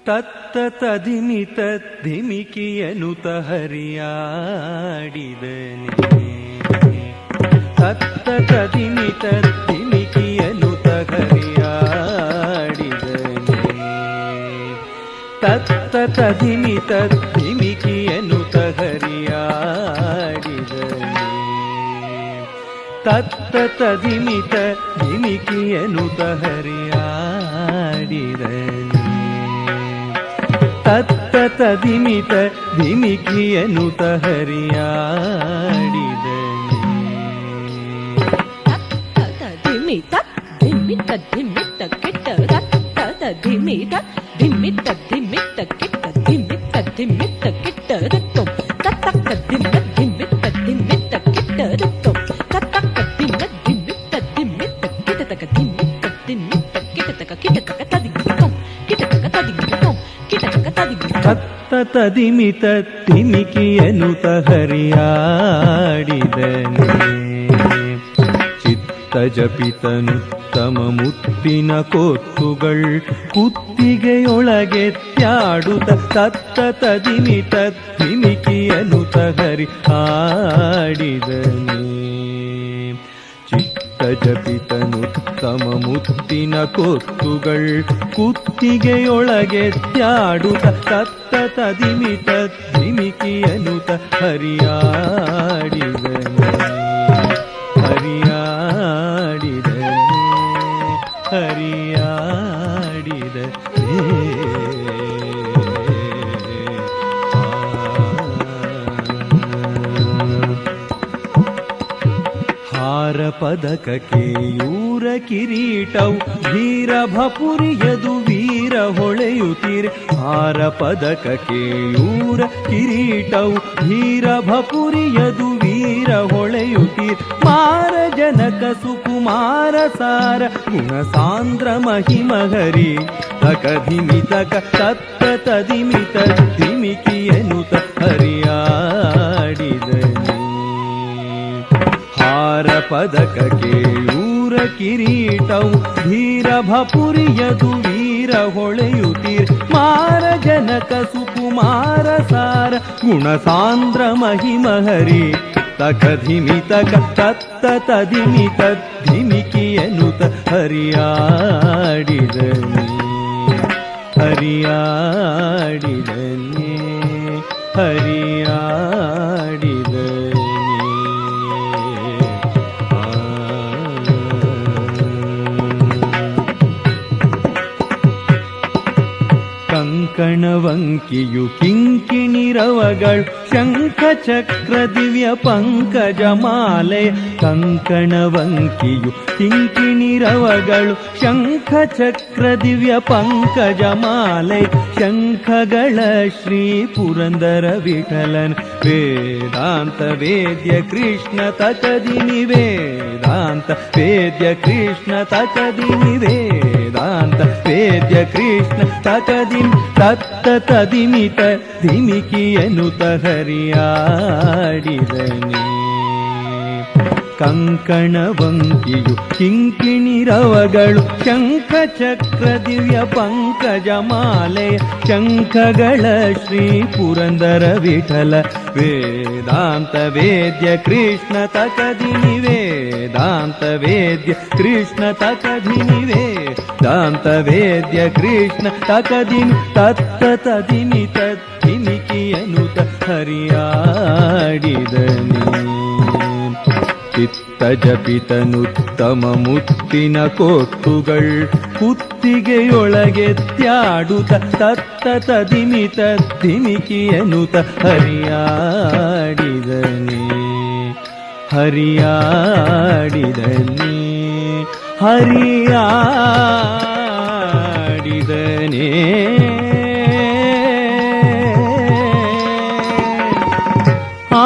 ತತ್ತ ತದಿಮಿತ ಧಿಮಿಕಿಯನುತ ಹರಿಯಾಡಿದನೆ. ತತ್ತ ತದಿಮಿತ ಧಿಮಿಕಿಯನುತ ಹರಿಯಾಡಿದನೆ. ತತ್ತ ತದಿಮಿತ ಧಿಮಿಕಿಯನುತ ಹರಿಯಾಡಿದನೆ. ತತ್ತ ತದಿಮಿತ ಧಿಮಿಕಿಯನುತ ಹರಿಯಾಡಿದನೆ. ತತ್ತ ತದಿಮಿತ ಧಿಮಿಕಿಯನುತ ಹರಿಯಾಡಿದನೆ. ಧಿಮಿತ ಧಿಮಿತ ಧಿಮಿತ ಕಿಟ್ಟ ತತ್ತ ಧಿಮಿತ ಧಿಮಿತ ಧಿಮಿತ ಕಿಟ್ಟ ಧಿಮಿತ ಧಿಮಿತ ಕಿಟ್ಟ ರತ್ತು ತತ್ತ ಧಿಮಿತ ಧಿಮಿತ ಧಿಮಿತ ಕಿಟ್ಟ ರತ್ತು ತತ್ತ ಧಿಮಿತ ಧಿಮಿತ ಧಿಮಿತ ಕಿಟತಕ ಧಿಮಿತ ಧಿಮಿತ ಕಿಟತಕ ಕಿಟತಕ ತದಿಗಿತಂ ಕಿಟತಕ ತದಿಗಿತಂ ಕಿಟತಕ ತದಿಗಿತಂ. ತತ್ತ ತದಿಮಿತ ಧಿಮಿಕಿಯನುತ ಹರಿಯಾಡಿದನೆ. ಜಪಿತನುತ್ತಮ ಮುತ್ತಿನ ಕೊತ್ತುಗಳ್ ಕುತ್ತಿಗೆಯೊಳಗೆತ್ಯಾಡುತ್ತ ತತ್ತ ತದಿಮಿತ ಧಿಮಿಕಿಯನುತ ಹರಿಯಾಡಿದನೆ. ಚಿತ್ತ ಜಪಿತನುತ್ತಮ ಮುತ್ತಿನ ಕೊತ್ತುಗಳ್ ಕುತ್ತಿಗೆಯೊಳಗೆತ್ಯಾಡುತ್ತ ತತ್ತ ತದಿಮಿತ ಧಿಮಿಕಿಯನುತ ಹರಿಯಾಡಿದನೆ. ಹರಿಯಾಡಿದನೆ ಹರಿಯಾಡಿದನೆ. ಹಾರ ಪದಕ ಕೇಯೂರ ಕಿರೀಟವು ಧೀರ ಭಪುರಿಯದು ವೀರ ಹೊಳೆಯುತ್ತೀರೆ. ಹಾರ ಪದಕ ಕೇಯೂರ ಕಿರೀಟವು ಧೀರ ಭಪುರಿಯದು ವೀರ ಹೊಳೆಯುತ್ತೀರೆ. ಮಾರ ಜನಕ ಸುಕುಮಾರ ಸಾರ ಗುಣ ಸಾಂದ್ರ ಮಹಿಮ ಹರಿ ತಕ ಧಿಮಿತಕ ತತ್ತ ತದಿಮಿತ ಧಿಮಿಕಿಯನುತ ಹರಿಯಾಡಿದನೆ. ಹಾರ ಪದಕ ಕೇಯೂರ ಕಿರೀಟವು ಧೀರ ಭಪುರಿಯದು ವೀರ ಹೊಳೆಯುತ್ತೀರೆ. ಮಾರ ಜನಕ ಸುಕುಮಾರ ಸಾರ ಗುಣ ಸಾಂದ್ರ ಮಹಿಮ ಹರಿ ತಕ ಧಿಮಿತಕ ತತ್ತ ತದಿಮಿತ ಧಿಮಿಕಿಯನುತ ಹರಿಯಾಡಿದನೆ. ಹರಿಯಾಡಿದನೆ ಹರಿಯಾಡಿದನೆ. ಕಂಕಣವಂಕಿಯು ಕಿಂಕಿಣಿರವಗಳು ಶಂಖ ಚಕ್ರ ದಿವ್ಯ ಪಂಕಜ ಮಾಲೆ. ಕಂಕಣವಂಕಿಯು ಕಿಂಕಿಣಿರವಗಳು ಶಂಖ ಚಕ್ರ ದಿವ್ಯ ಪಂಕಜ ಮಾಲೆ. ಶಂಖಗಳ ಶ್ರೀ ಪುರಂದರ ವಿಠಲನ್ ವೇದಾಂತ ವೇದ್ಯ ಕೃಷ್ಣ ತಕದಿನಿ ವೇದಾಂತ ವೇದ್ಯ ಕೃಷ್ಣ ತಕದಿನಿ ವೇದಾಂತ ವೇದ್ಯ ಕೃಷ್ಣ ತಕದಿನಿ. ತತ್ತ ತದಿಮಿತ ಧಿಮಿಕಿಯನುತ ಹರಿಯಾಡಿದನೆ. ಕಂಕಣವಂಕಿಯು ಕಿಂಕಿಣಿರವಗಳು ಶಂಖ ಚಕ್ರ ದಿವ್ಯ ಪಂಕಜ ಮಾಲೆ. ಶಂಖಗಳ ಶ್ರೀ ಪುರಂದರ ವಿಠಲ ವೇದಾಂತ ವೇದ್ಯ ಕೃಷ್ಣ ತಕದಿನಿ ವೇದಾಂತ ವೇದ್ಯ ಕೃಷ್ಣ ತಕದಿನಿ ವೇದಾಂತ ವೇದ್ಯ ಕೃಷ್ಣ ತಕದಿನಿ. ತತ್ತ ತದಿಮಿತ ಧಿಮಿಕಿಯನುತ ಹರಿಯಾಡಿದನೆ. ಚಿತ್ತ ಜಪಿತನುತ್ತಮ ಮುತ್ತಿನ ಕೊತ್ತುಗಳ್ ಕುತ್ತಿಗೆಯೊಳಗೆತ್ಯಾಡುತ್ತ ತತ್ತ ತದಿಮಿತ ಧಿಮಿಕಿಯನುತ ಹರಿಯಾಡಿದನೆ. ಹರಿಯಾಡಿದನೆ ಹರಿಯಾಡಿದನೆ. ಆ